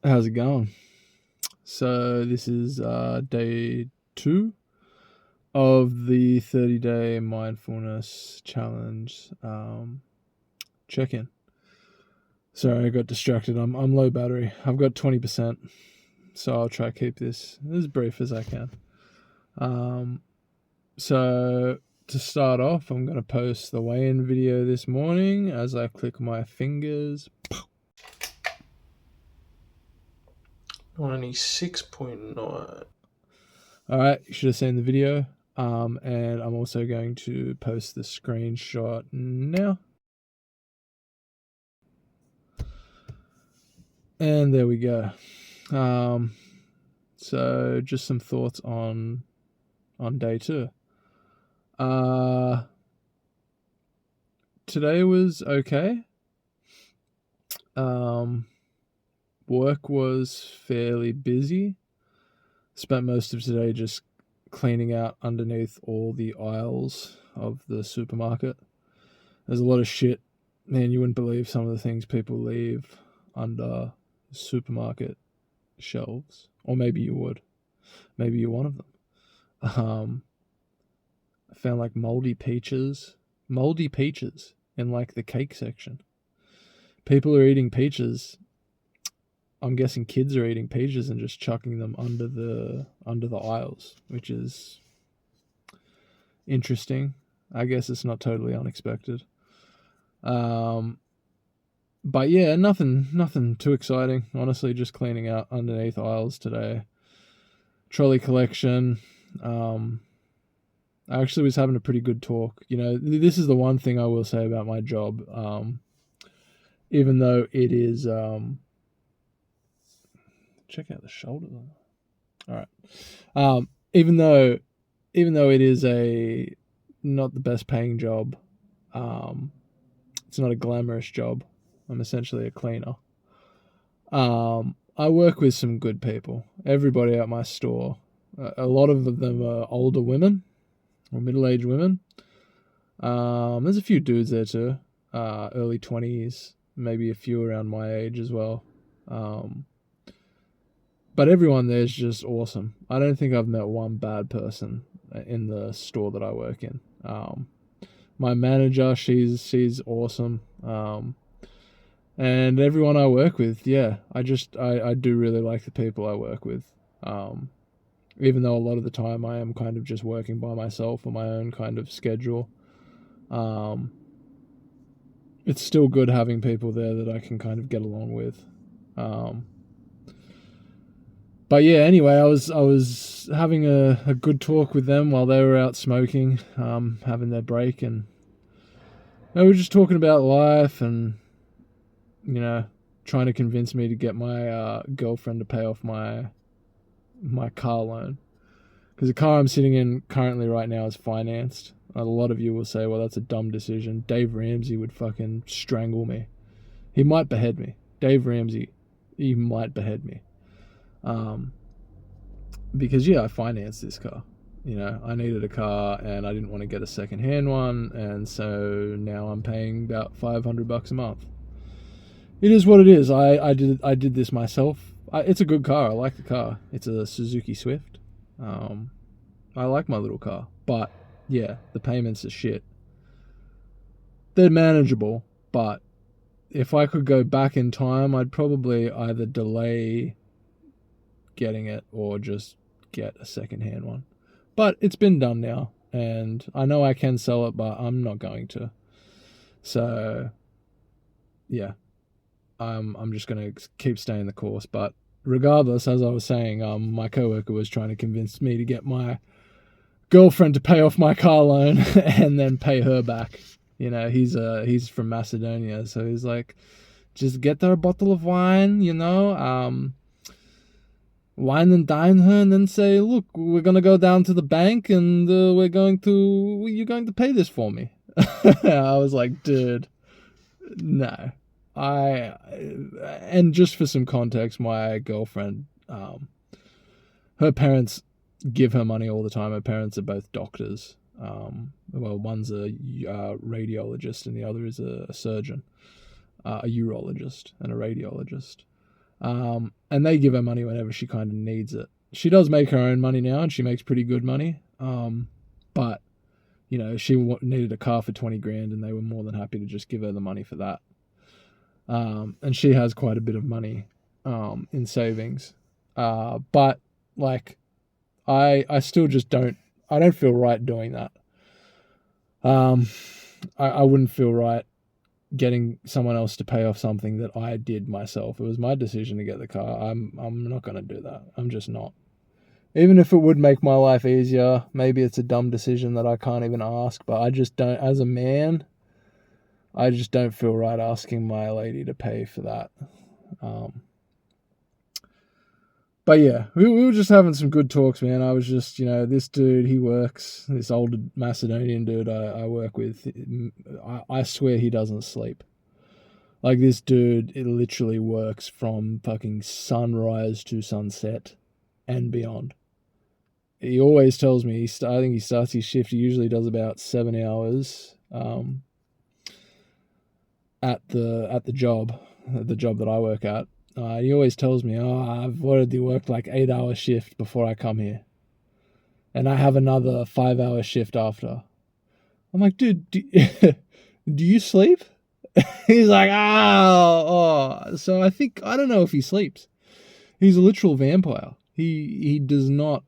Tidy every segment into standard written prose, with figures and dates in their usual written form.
How's it going? So this is day 2 of the 30-day mindfulness challenge check-in. Sorry, I got distracted. I'm low battery. I've got 20%, so I'll try to keep this as brief as I can. Um, so to start off, I'm gonna post the weigh-in video this morning as I click my fingers. 96.9. Alright, you should have seen the video. And I'm also going to post the screenshot now. And there we go. So just some thoughts on day 2. Today was okay. Work was fairly busy. Spent most of today just cleaning out underneath all the aisles of the supermarket. There's a lot of shit. Man, you wouldn't believe some of the things people leave under supermarket shelves. Or maybe you would. Maybe you're one of them. I found like moldy peaches in like the cake section. People are eating peaches. I'm guessing kids are eating peaches and just chucking them under the aisles, which is interesting. I guess it's not totally unexpected. But yeah, nothing too exciting. Honestly, just cleaning out underneath aisles today. Trolley collection. I actually was having a pretty good talk. You know, this is the one thing I will say about my job. Even though it is, check out the shoulder. All right. Even though it is a not the best paying job, it's not a glamorous job. I'm essentially a cleaner. I work with some good people. Everybody at my store, a lot of them are older women or middle-aged women. There's a few dudes there too, early 20s, maybe a few around my age as well. But everyone there is just awesome. I don't think I've met one bad person in the store that I work in. My manager, she's awesome. And everyone I work with, yeah, I do really like the people I work with. Even though a lot of the time I am kind of just working by myself on my own kind of schedule. It's still good having people there that I can kind of get along with. But yeah, anyway, I was having a good talk with them while they were out smoking, having their break, and they were just talking about life and, you know, trying to convince me to get my girlfriend to pay off my car loan. Because the car I'm sitting in currently right now is financed. A lot of you will say, well, that's a dumb decision. Dave Ramsey would fucking strangle me. He might behead me. Dave Ramsey, he might behead me. Because, yeah, I financed this car. You know, I needed a car and I didn't want to get a second-hand one. And so now I'm paying about $500 a month. It is what it is. I did this myself. It's a good car. I like the car. It's a Suzuki Swift. I like my little car, but yeah, the payments are shit. They're manageable, but if I could go back in time, I'd probably either delay getting it or just get a second-hand one. But it's been done now, and I know I can sell it, but I'm not going to. So yeah, I'm just gonna keep staying the course. But regardless, as I was saying, my coworker was trying to convince me to get my girlfriend to pay off my car loan and then pay her back. You know, he's from Macedonia, so he's like, just get her a bottle of wine, you know, wine and dine her, and then say, look, we're gonna go down to the bank and you're going to pay this for me. I was like, dude, no. And just for some context, my girlfriend, her parents give her money all the time. Her parents are both doctors. Well, one's a radiologist and the other is a surgeon, a urologist and a radiologist. And they give her money whenever she kind of needs it. She does make her own money now, and she makes pretty good money. But she needed a car for 20 grand, and they were more than happy to just give her the money for that. And she has quite a bit of money in savings. But like, I still just don't feel right doing that. I wouldn't feel right getting someone else to pay off something that I did myself. It was my decision to get the car. I'm not going to do that. I'm just not. Even if it would make my life easier, maybe it's a dumb decision that I can't even ask, but I just don't, as a man, I just don't feel right asking my lady to pay for that. But yeah, we were just having some good talks, man. I was just, this dude, he works, this old Macedonian dude I work with, I swear he doesn't sleep. Like, this dude, it literally works from fucking sunrise to sunset and beyond. He always tells me, I think he starts his shift, he usually does about 7 hours at the job that I work at. He always tells me, I've already worked like 8-hour shift before I come here. And I have another 5-hour shift after. I'm like, dude, do you sleep? He's like, So I don't know if he sleeps. He's a literal vampire. He does not.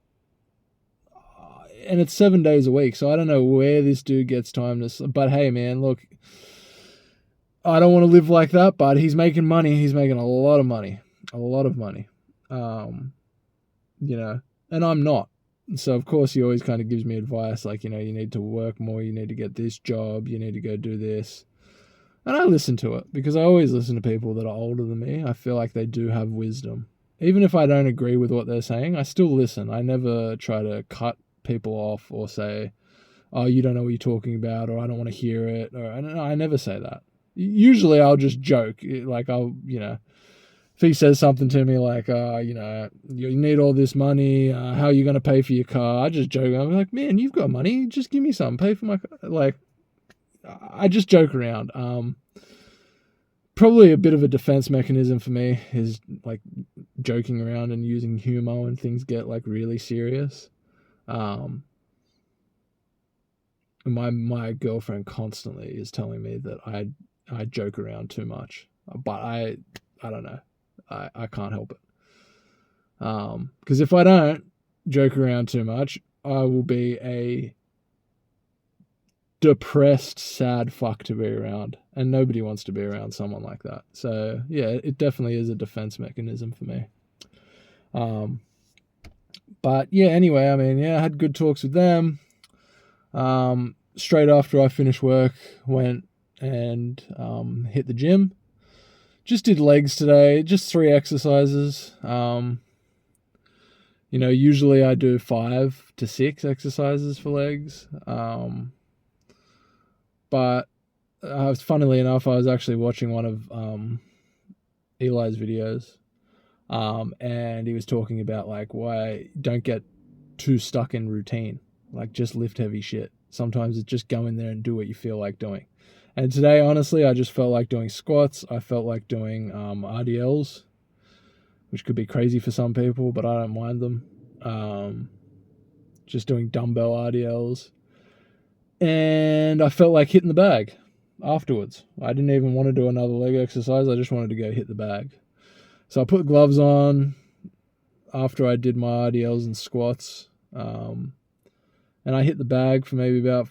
And it's 7 days a week, so I don't know where this dude gets time to sleep. But hey, man, look, I don't want to live like that, but he's making money. He's making a lot of money. And I'm not. So, of course, he always kind of gives me advice like, you need to work more. You need to get this job. You need to go do this. And I listen to it because I always listen to people that are older than me. I feel like they do have wisdom. Even if I don't agree with what they're saying, I still listen. I never try to cut people off or say, oh, you don't know what you're talking about, or I don't want to hear it. Or I never say that. Usually I'll just joke. Like, if he says something to me like, you need all this money, how are you going to pay for your car? I just joke. I'm like, man, you've got money. Just give me some. Pay for my car. Like, I just joke around. Probably a bit of a defense mechanism for me is like joking around and using humor when things get like really serious. My girlfriend constantly is telling me that I joke around too much, but I don't know. I can't help it. Because if I don't joke around too much, I will be a depressed, sad fuck to be around, and nobody wants to be around someone like that. So yeah, it definitely is a defense mechanism for me. But yeah, anyway, I had good talks with them. Straight after I finished work, went and hit the gym. Just did legs today, just 3 exercises. Usually I do 5 to 6 exercises for legs. But funnily enough, I was actually watching one of Eli's videos, and he was talking about like why don't get too stuck in routine. Like, just lift heavy shit. Sometimes it's just go in there and do what you feel like doing. And today, honestly, I just felt like doing squats. I felt like doing RDLs, which could be crazy for some people, but I don't mind them. Just doing dumbbell RDLs. And I felt like hitting the bag afterwards. I didn't even want to do another leg exercise. I just wanted to go hit the bag. So I put gloves on after I did my RDLs and squats. And I hit the bag for maybe about,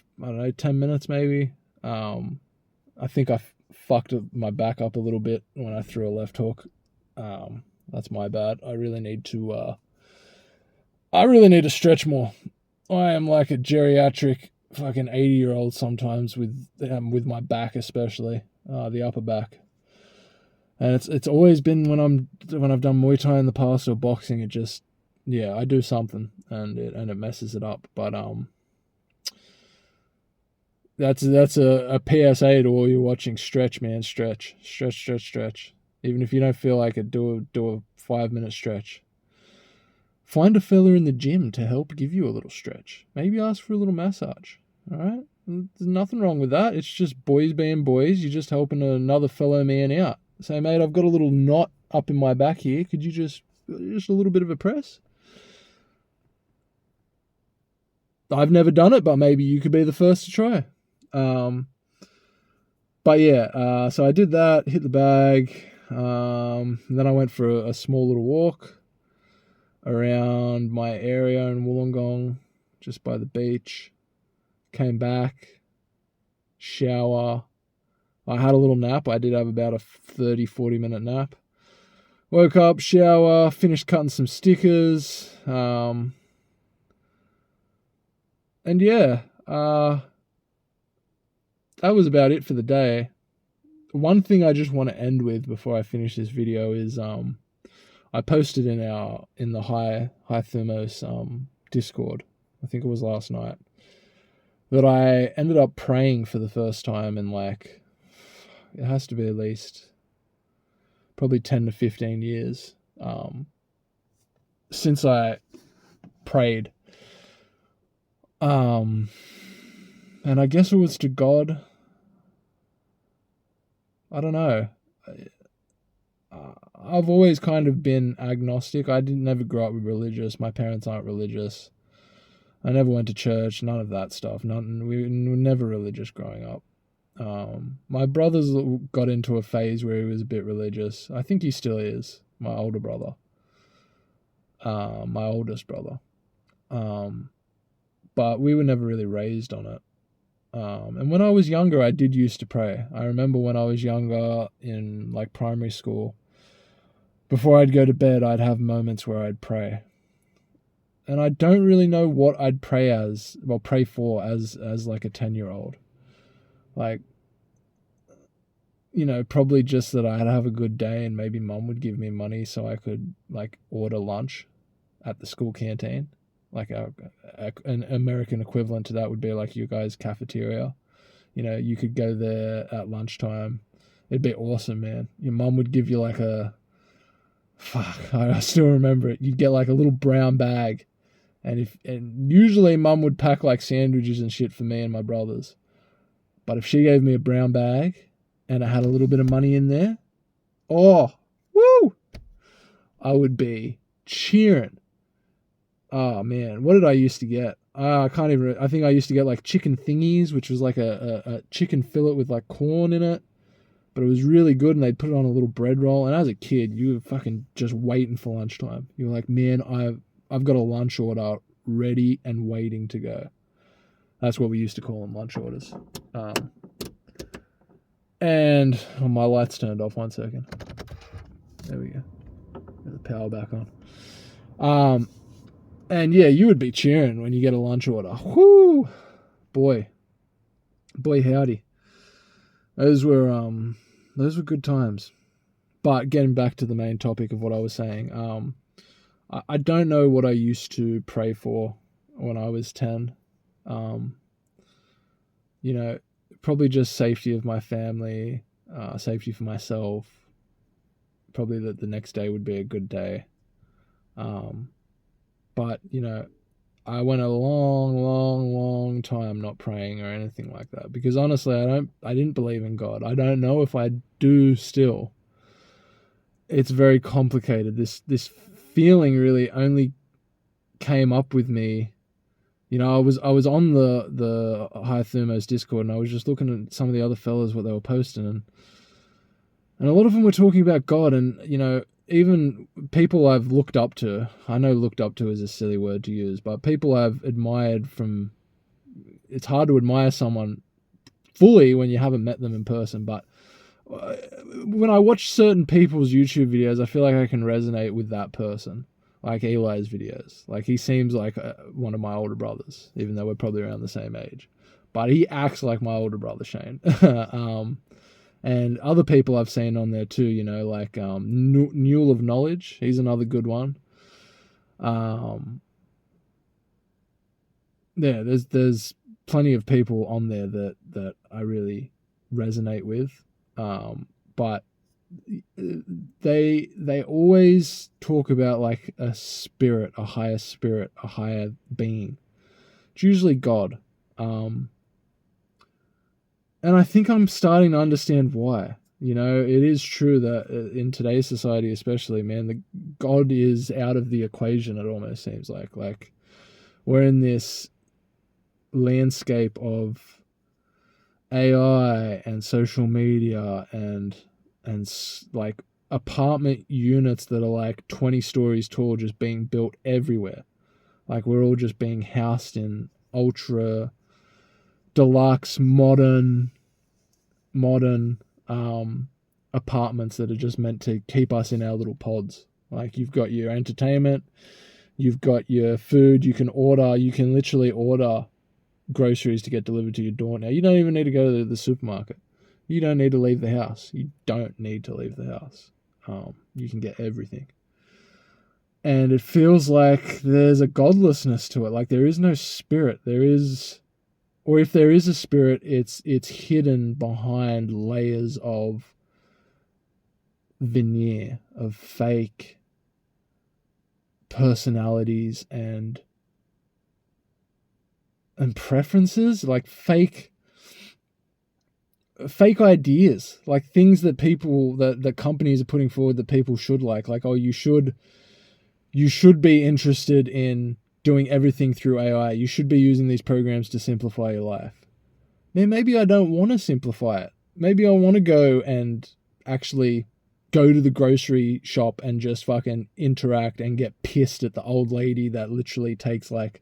10 minutes maybe. I think I fucked my back up a little bit when I threw a left hook. That's my bad. I really need to stretch more. I am like a geriatric fucking 80-year-old sometimes with my back, especially the upper back. And it's always been when I've done Muay Thai in the past or boxing, it just, I do something and it messes it up. But that's a PSA to all you watching. Stretch, man. Stretch. Even if you don't feel like it, do a 5-minute stretch. Find a fella in the gym to help give you a little stretch. Maybe ask for a little massage. All right? There's nothing wrong with that. It's just boys being boys. You're just helping another fellow man out. Say, mate, I've got a little knot up in my back here. Could you just a little bit of a press? I've never done it, but maybe you could be the first to try. But yeah, so I did that, hit the bag. Then I went for a small little walk around my area in Wollongong, just by the beach. Came back, shower. I had a little nap. I did have about a 30-40 minute nap. Woke up, shower, finished cutting some stickers. And yeah, that was about it for the day. One thing I just want to end with before I finish this video is I posted in the High Thermos Discord, I think it was last night, that I ended up praying for the first time in like, it has to be at least probably 10 to 15 years since I prayed. And I guess it was to God. I don't know. I've always kind of been agnostic. I didn't never grow up with religious. My parents aren't religious. I never went to church. None of that stuff. We were never religious growing up. My brother's got into a phase where he was a bit religious. I think he still is. My older brother. My oldest brother. But we were never really raised on it. And when I was younger, I did used to pray. I remember when I was younger in like primary school, before I'd go to bed, I'd have moments where I'd pray. And I don't really know what I'd pray for as like a 10-year-old. Like, you know, probably just that I'd have a good day and maybe mum would give me money so I could like order lunch at the school canteen. Like an American equivalent to that would be like your guys' cafeteria. You know, you could go there at lunchtime. It'd be awesome, man. Your mum would give you like I still remember it. You'd get like a little brown bag. And usually mum would pack like sandwiches and shit for me and my brothers. But if she gave me a brown bag and it had a little bit of money in there, oh, woo! I would be cheering. Oh man, what did I used to get? I think I used to get like chicken thingies, which was like a chicken fillet with like corn in it. But it was really good, and they'd put it on a little bread roll. And as a kid, you were fucking just waiting for lunchtime. You were like, man, I've got a lunch order ready and waiting to go. That's what we used to call them, lunch orders. And my light's turned off. 1 second. There we go. Get the power back on. And yeah, you would be cheering when you get a lunch order. Whoo! Boy howdy. Those were good times. But getting back to the main topic of what I was saying, I don't know what I used to pray for when I was 10. You know, probably just safety of my family, safety for myself. Probably that the next day would be a good day. But, you know, I went a long time not praying or anything like that. Because honestly, I didn't believe in God. I don't know if I do still. It's very complicated. This feeling really only came up with me. You know, I was on the High Thermos Discord, and I was just looking at some of the other fellas, what they were posting, and a lot of them were talking about God, and, you know, even people I've looked up to, I know looked up to is a silly word to use, but people I've admired from, it's hard to admire someone fully when you haven't met them in person, but when I watch certain people's YouTube videos, I feel like I can resonate with that person, like Eli's videos. Like, he seems like one of my older brothers, even though we're probably around the same age, but he acts like my older brother, Shane. And other people I've seen on there too, you know, like Newell of Knowledge. He's another good one. Yeah, there's plenty of people on there that I really resonate with. But they always talk about like a spirit, a higher being. It's usually God. And I think I'm starting to understand why. You know, it is true that in today's society, especially, man, the God is out of the equation. It almost seems like we're in this landscape of AI and social media and like apartment units that are like 20 stories tall, just being built everywhere. Like we're all just being housed in ultra deluxe modern apartments that are just meant to keep us in our little pods. Like you've got your entertainment, you've got your food, you can literally order groceries to get delivered to your door now. You don't even need to go to the supermarket. You don't need to leave the house. You don't need to leave the house. You can get everything. And it feels like there's a godlessness to it. Like there is no spirit. Or if there is a spirit, it's hidden behind layers of veneer, of fake personalities and preferences, like fake ideas, like things that people that companies are putting forward that people should like, oh, you should be interested in doing everything through AI. You should be using these programs to simplify your life. Man, maybe I don't want to simplify it. Maybe I want to go and actually go to the grocery shop and just fucking interact and get pissed at the old lady that literally takes like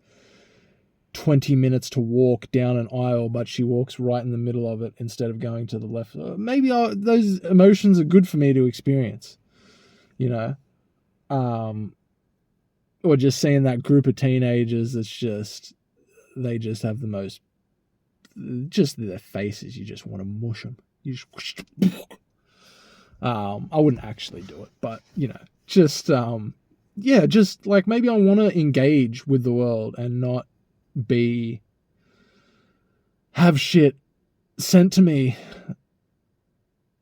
20 minutes to walk down an aisle, but she walks right in the middle of it instead of going to the left. Maybe those emotions are good for me to experience, you know? Or just seeing that group of teenagers they just have the most, just their faces, you just want to mush them. You just, I wouldn't actually do it, but, you know, just like maybe I want to engage with the world and not have shit sent to me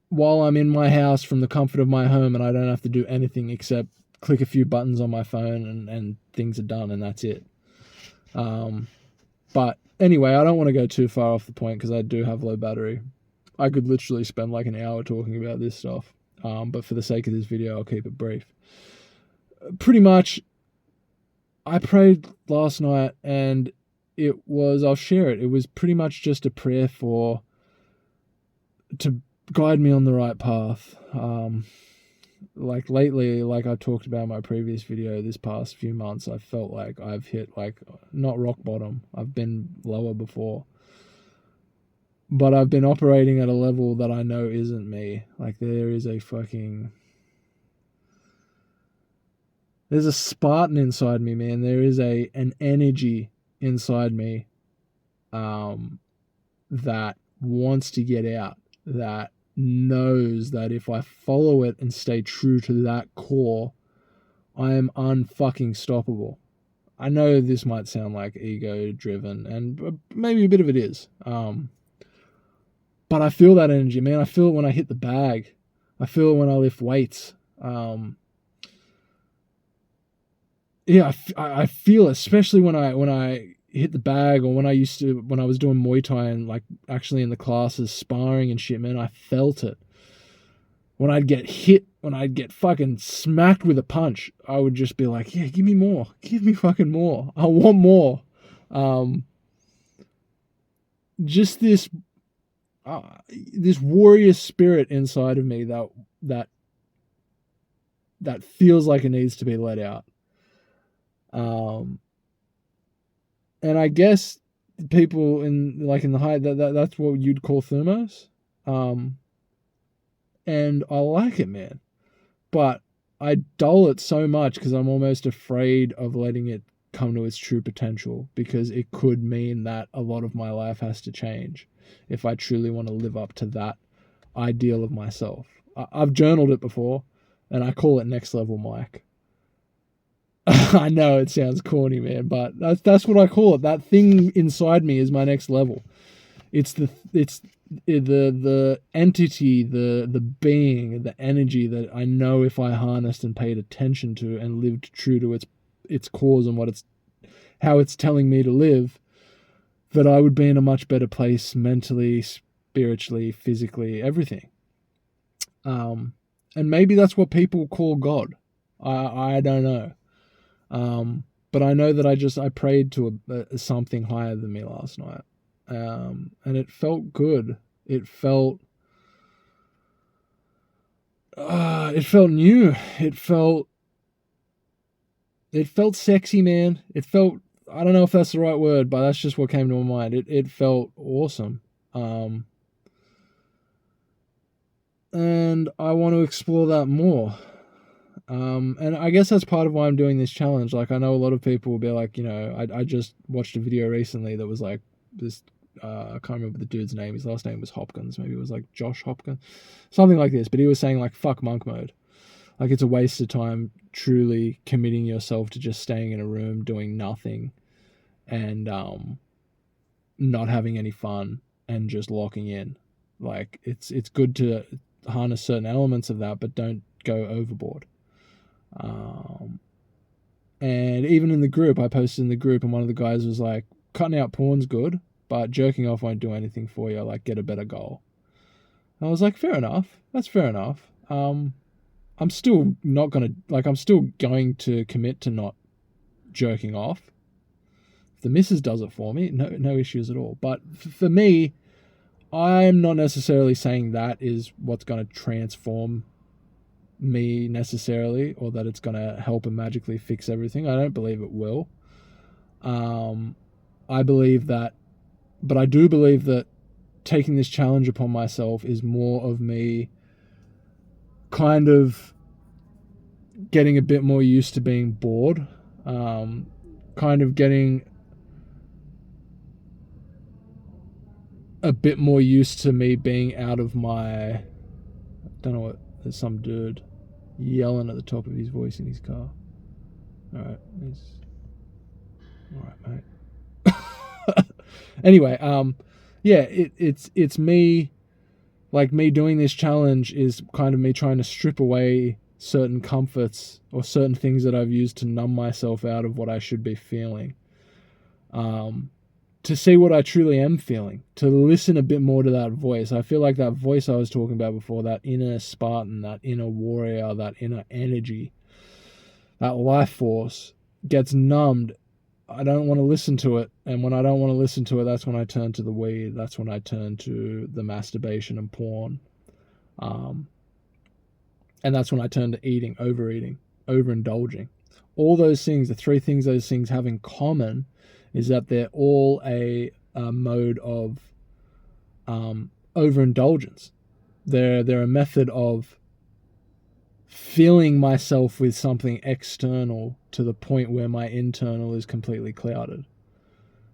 while I'm in my house from the comfort of my home and I don't have to do anything except click a few buttons on my phone and things are done and that's it. But anyway, I don't want to go too far off the point because I do have low battery. I could literally spend like an hour talking about this stuff. But for the sake of this video, I'll keep it brief. Pretty much, I prayed last night and I'll share it. It was pretty much just a prayer to guide me on the right path. Like lately, like I talked about in my previous video, this past few months, I felt like I've hit like not rock bottom. I've been lower before, but I've been operating at a level that I know isn't me. Like there's a Spartan inside me, man. There is an energy inside me that wants to get out, that knows that if I follow it and stay true to that core, I am unfucking stoppable. I know this might sound like ego driven, and maybe a bit of it is. But I feel that energy, man. I feel it when I hit the bag. I feel it when I lift weights. Yeah, I feel it, especially when I hit the bag, or when I was doing Muay Thai and like actually in the classes sparring and shit, man, I felt it. When I'd get hit, when I'd get fucking smacked with a punch, I would just be like, yeah, give me more. Give me fucking more. I want more. Just this warrior spirit inside of me that feels like it needs to be let out. And I guess people in the high, that's what you'd call thermos. And I like it, man. But I dull it so much because I'm almost afraid of letting it come to its true potential, because it could mean that a lot of my life has to change if I truly want to live up to that ideal of myself. I've journaled it before, and I call it Next Level Mike. I know it sounds corny, man, but that's what I call it. That thing inside me is my next level. It's the entity, the being, the energy that I know if I harnessed and paid attention to and lived true to its cause and how it's telling me to live, that I would be in a much better place mentally, spiritually, physically, everything. And maybe that's what people call God. I don't know. But I know that I prayed to something higher than me last night. And it felt good. It felt new. It felt sexy, man. It felt, I don't know if that's the right word, but that's just what came to my mind. It felt awesome. And I want to explore that more. And I guess that's part of why I'm doing this challenge. Like, I know a lot of people will be like, I just watched a video recently that was like this, I can't remember the dude's name. His last name was Hopkins. Maybe it was like Josh Hopkins, something like this. But he was saying like, fuck monk mode. Like, it's a waste of time truly committing yourself to just staying in a room doing nothing and not having any fun and just locking in. Like, it's good to harness certain elements of that, but don't go overboard. And even in the group, I posted in the group, and one of the guys was like, cutting out porn's good, but jerking off won't do anything for you. Like, get a better goal. And I was like, fair enough. That's fair enough. I'm still going to commit to not jerking off. If the missus does it for me, no issues at all. But for me, I'm not necessarily saying that is what's going to transform me necessarily, or that it's going to help and magically fix everything. I don't believe it will. I believe that, but I do believe that taking this challenge upon myself is more of me kind of getting a bit more used to being bored, kind of getting a bit more used to me being out of my, I don't know what, there's some dude yelling at the top of his voice in his car. Alright, mate. Anyway, yeah, it's me, like, me doing this challenge is kind of me trying to strip away certain comforts or certain things that I've used to numb myself out of what I should be feeling. To see what I truly am feeling, to listen a bit more to that voice. I feel like that voice I was talking about before, that inner Spartan, that inner warrior, that inner energy, that life force gets numbed. I don't want to listen to it. And when I don't want to listen to it, that's when I turn to the weed. That's when I turn to the masturbation and porn. And that's when I turn to eating, overeating, overindulging. All those things, the three things those things have in common is that they're all a mode of overindulgence. They're a method of filling myself with something external to the point where my internal is completely clouded.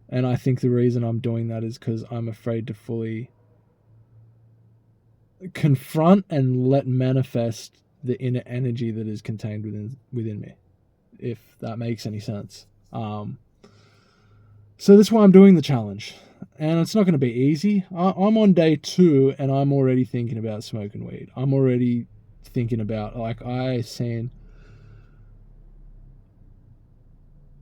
And I think the reason I'm doing that is because I'm afraid to fully confront and let manifest the inner energy that is contained within me, if that makes any sense. So that's why I'm doing the challenge. And it's not going to be easy. I'm on day 2 and I'm already thinking about smoking weed. I'm already thinking about, like,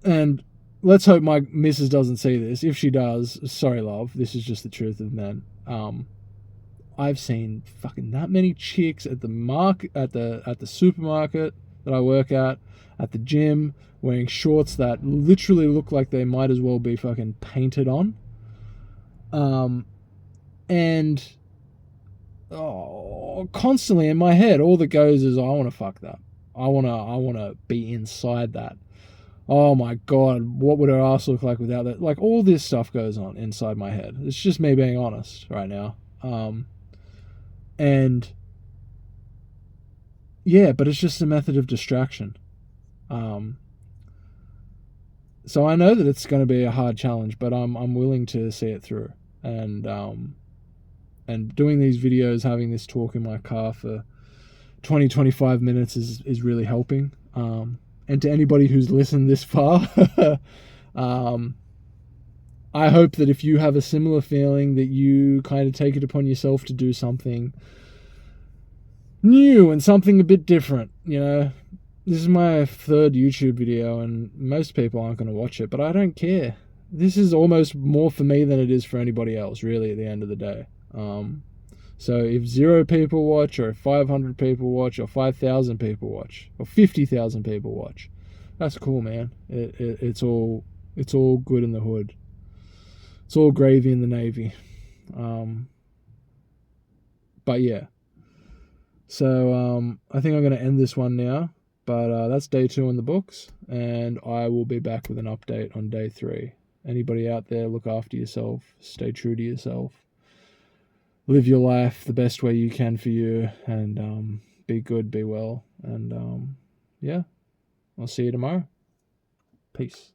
and let's hope my missus doesn't see this. If she does, sorry love, this is just the truth of men. I've seen fucking that many chicks at the supermarket that I work at the gym, wearing shorts that literally look like they might as well be fucking painted on. And constantly in my head, all that goes is, I want to fuck that. I want to be inside that. Oh my God, what would her ass look like without that? Like, all this stuff goes on inside my head. It's just me being honest right now. And yeah, but it's just a method of distraction. So I know that it's going to be a hard challenge, but I'm willing to see it through. And doing these videos, having this talk in my car for 20-25 minutes is really helping. And to anybody who's listened this far, I hope that if you have a similar feeling, that you kind of take it upon yourself to do something new and something a bit different. This is my 3rd YouTube video, and most people aren't going to watch it, but I don't care. This is almost more for me than it is for anybody else, really, at the end of the day. So if 0 people watch, or if 500 people watch, or 5,000 people watch, or 50,000 people watch, that's cool, man. It's all good in the hood. It's all gravy in the Navy. But yeah. So I think I'm going to end this one now. But that's day 2 in the books, and I will be back with an update on day 3. Anybody out there, look after yourself. Stay true to yourself. Live your life the best way you can for you, and be good, be well. And yeah, I'll see you tomorrow. Peace.